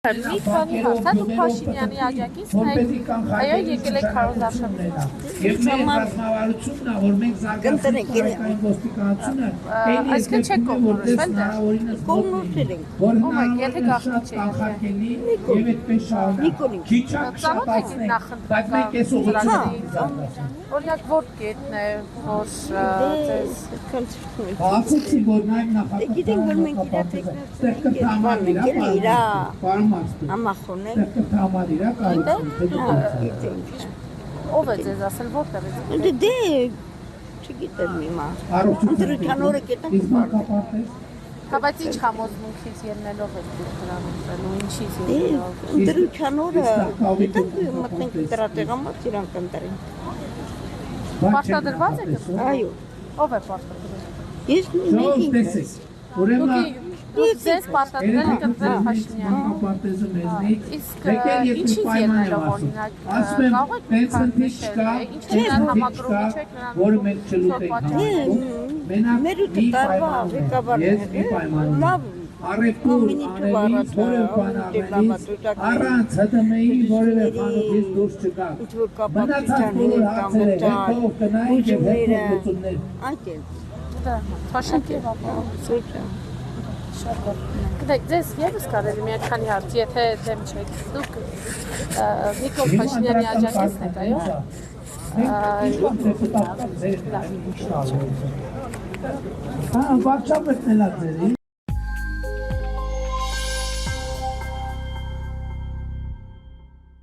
Մի հարցա դու Փաշինյանի աջակիցն եք, այո, եկել եք քարոզարշավը։ Եվ մեր ռազմավարությունն է, որ մենք զարգացնում ոստիկանությունը, այսինքն չեք կողմնորոշվել դեռ։ Կողմնորոշել ենք։ Որ եթե գաղտնի չէ, կանխարգելի եւ այդպես շարունակ։ Քիչ շատացնենք, բայց մենք այս ուղղությամբ օրինակ որ կետն է, որ ձեզ բացեցի, որ նաև նախատեսվում գիտենք, որ մենք իրար ամախոն ենք։ Համար իրա կառուցում։ ով է ձեզ ասել որտեղ եք։ Դե չգիտեմ հիմա։ Առողջություն։ Ընտրության օրը կետանք կապարտես։ Հա բայց ինչ համոզմունքից ելնելով եք դրան ուզելու, ինչից ելնելով։ Ընտրության օրը դիտենք մտնենք դրատեղամաց իրանք ընտրեն։ Պարտադրված եք։ Այո։ Ով է պարտադրված։ Ես տեսեք։ Ուրեմն Ձեզ պարտադրել եք ընտրել Փաշինյանը։ Իսկ ինչից ելնելով օրինակ կարող եք ինչն համադրողի չեք նրան որը մենք չլուտենք։ մեր ու տարվա ղեկավարները լավ Արևտուր անելիս որև բան անելիս առանց ՀՏՄ-ի որևէ խանութից դուրս չկաք։ Մնացած բոլոր հարցերը հետով կնայինք և հետով լուծումներ։ Անկել։ Թոշակ և ապահով։ Գիտեք, ձեզ ևս կարելի մի քանի հարց, եթե դեմ չեք, դուք Նիկոլ Փաշինյանի աջակիցն եք, այո։ Վարչապետն էլ ա ձերի։